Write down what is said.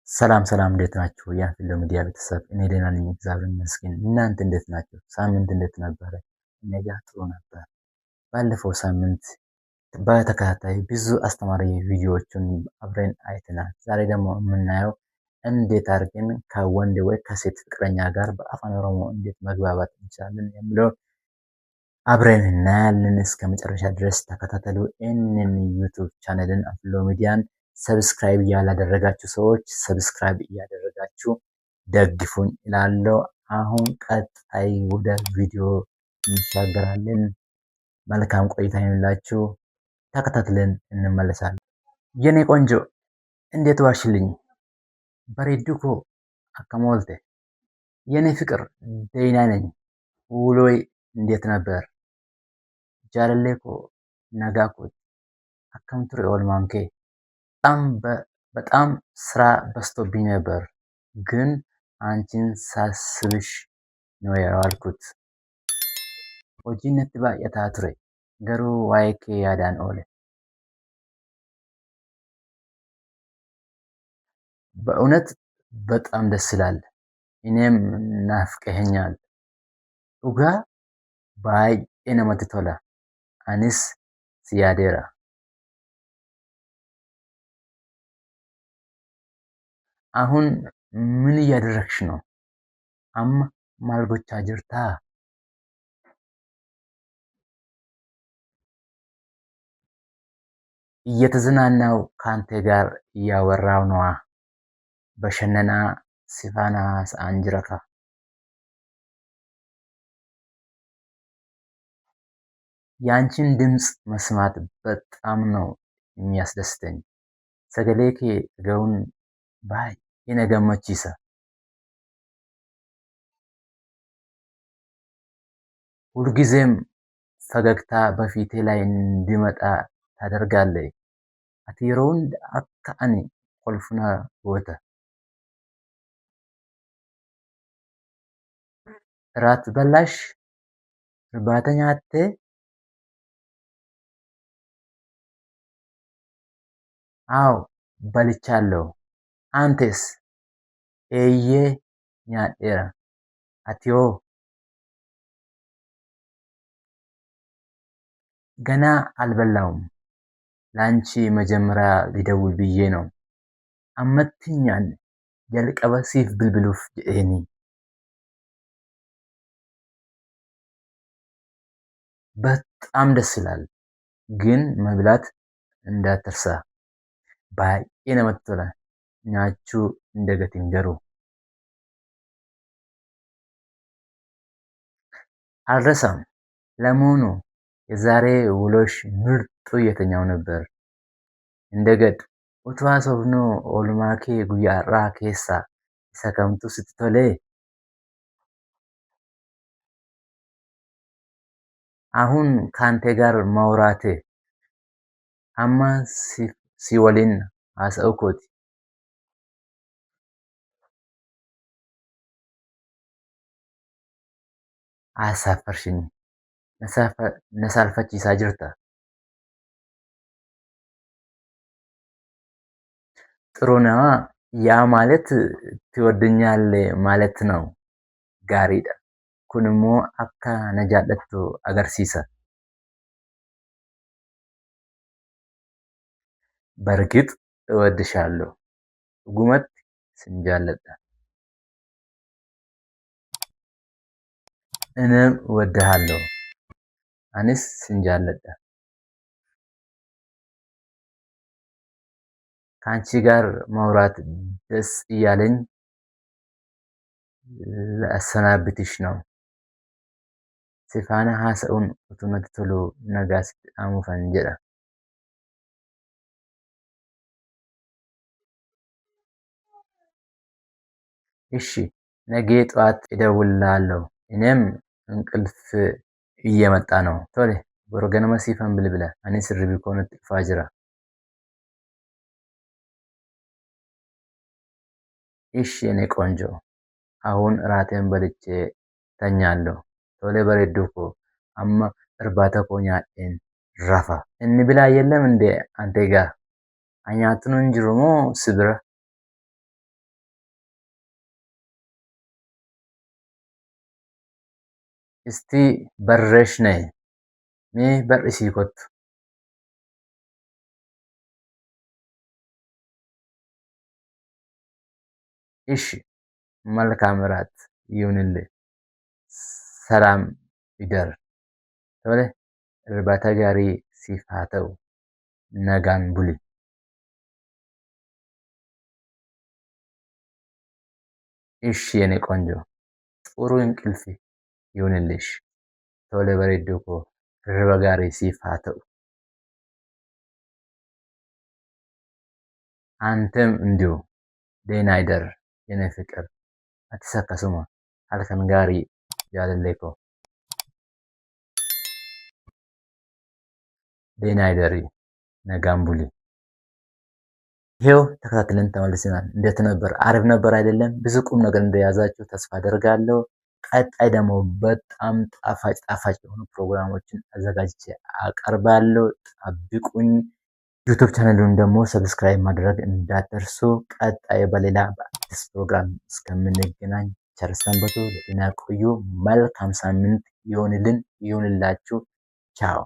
ሰላም ሰላም እንዴት ናችሁ? የአንፊሎ ሚዲያ ቤተሰብ እኔ ደህና ነኝ፣ እግዚአብሔር ይመስገን። እናንተ እንዴት ናችሁ? ሳምንት እንዴት ነበረ? እኔ ጋር ጥሩ ነበር። ባለፈው ሳምንት በተከታታይ ብዙ አስተማሪ ቪዲዮዎችን አብረን አይተናል። ዛሬ ደግሞ የምናየው እንዴት አድርገን ከወንድ ወይ ከሴት ፍቅረኛ ጋር በአፋን ኦሮሞ እንዴት መግባባት እንችላለን የሚለው አብረን እናያለን። እስከ መጨረሻ ድረስ ተከታተሉ። ይህንን ዩቱብ ቻነልን አንፊሎ ሚዲያን ሰብስክራይብ ያላደረጋችሁ ሰዎች ሰብስክራይብ እያደረጋችሁ ደግፉኝ እላለሁ። አሁን ቀጣይ ወደ ቪዲዮ እንሻገራለን። መልካም ቆይታ ይሁንላችሁ። ተከታትለን እንመለሳለን። የኔ ቆንጆ እንዴት ዋልሽልኝ? በሬዱኮ አከሞልቴ የኔ ፍቅር ደህና ነኝ። ውሎይ እንዴት ነበር? ጃለሌኮ ነጋኮ አከምቱሬ ኦልማንኬ በጣም ስራ በዝቶብኝ ነበር፣ ግን አንቺን ሳስብሽ ነው የዋልኩት። hojiin natti baay'ataa ture, garuu waa'ee kee yaadaan oole. በእውነት በጣም ደስ ይላል። እኔም ናፍቀኸኛል። dhugaa baay'ee namatti tola. Anis si yaadeera. አሁን ምን እያደረግሽ ነው? አማ ማል ጎቻ ጅርታ? እየተዝናናው ካንተ ጋር እያወራው ነዋ። በሸነና ሲፋና አንጅረካ ያንቺን ድምፅ መስማት በጣም ነው የሚያስደስተኝ። ሰገሌኬ ገውን baay'ee na gammachiisa. ሁልጊዜም ፈገግታ በፊቴ ላይ እንዲመጣ ታደርጋለህ። ati yeroo hunda akka ani kolfuna goota. እራት በላሽ? እርባታ nyaattee? አዎ በልቻለሁ። አንተስ? ኤዬ nyaadheera. ati hoo? ገና አልበላውም። ላንቺ መጀመሪያ ሊደውል ብዬ ነው። አመትኛን ጀልቀበ ሲፍ ብልብሉፍ ጀኤኒ በጣም ደስ ይላል፣ ግን መብላት እንዳትርሳ። baay'ee namatti tola nyaachuu hin dagatin garuu. አልረሳም። ለመሆኑ የዛሬ ውሎሽ ምርጡ የተኛው ነበር? እንደገድ ኡቱባ ሶፍኖ ኦልማኬ ጉያራ ኬሳ ሰከምቱ ስትቶሌ? አሁን ካንተ ጋር ማውራቴ አማ ሲወሊን አሰውኮት አሳፈርሽኝ። ነሳልፈቺሳ ጅርታ? ጥሩ ነዋ። ያ ማለት ትወደኛለህ ማለት ነው። ጋሪዳ ኩንሞ አካ ነጃለቱ አገርሲሳ። በርግጥ እወድሻለሁ። ጉመት ስንጃለጣ እኔም እወድሃለሁ። አንስ ስንጃለጣ ከአንቺ ጋር ማውራት ደስ እያለኝ ለአሰናብትሽ ነው። ሲፋና ሀሰኡን ኡቱመት ቶሎ ነጋስ አሙፈን ጀዳ። እሺ ነገ ጠዋት እደውልልሃለሁ። እኔም እንቅልፍ እየመጣ ነው። ቶሎ ቦሮገነመ ሲፈን ብልብለ አኔ ስርቢ ኮነት ፋጅራ። እሺ የኔ ቆንጆ አሁን ራቴን በልቼ ተኛለሁ። ቶሎ በሬዱኮ አማ እርባታ ኮኛኤን ረፋ እንብላ የለም እንዴ አንተ ጋር አኛቱን እንጅሩሞ ስብረ እስቲ በረሽ ነይ ሜ በርሲ ኮቱ እሺ መልካም እራት ይሁንልህ። ሰላም ይደር ተብለ እርባታ ጋሪ ሲፋተው ነጋን ቡሊ። እሺ የኔ ቆንጆ ጥሩ እንቅልፍ ይሁንልሽ። ቶሎ በሬዶኮ እርባ ጋሪ ሲፋተው አንተም እንዲሁ ደህና ይደር የኔ ፍቅር አትሰከሱማ halkan gaarii jaalallee koo ደህና ይደሪ ነጋም ቡሊ። ይሄው ተከታትለን ተመልሰናል። እንዴት ነበር? አሪፍ ነበር አይደለም? ብዙ ቁም ነገር እንደያዛችሁ ተስፋ አደርጋለሁ። ቀጣይ ደግሞ በጣም ጣፋጭ ጣፋጭ የሆኑ ፕሮግራሞችን አዘጋጅቼ አቀርባለሁ። ጠብቁኝ። ዩቲዩብ ቻናሉን ደግሞ ሰብስክራይብ ማድረግ እንዳትረሱ። ቀጣይ በሌላ በአዲስ ፕሮግራም እስከምንገናኝ ቸር ሰንብቱ። ለጤና ቆዩ። መልካም ሳምንት ይሁንልን ይሁንላችሁ። ቻው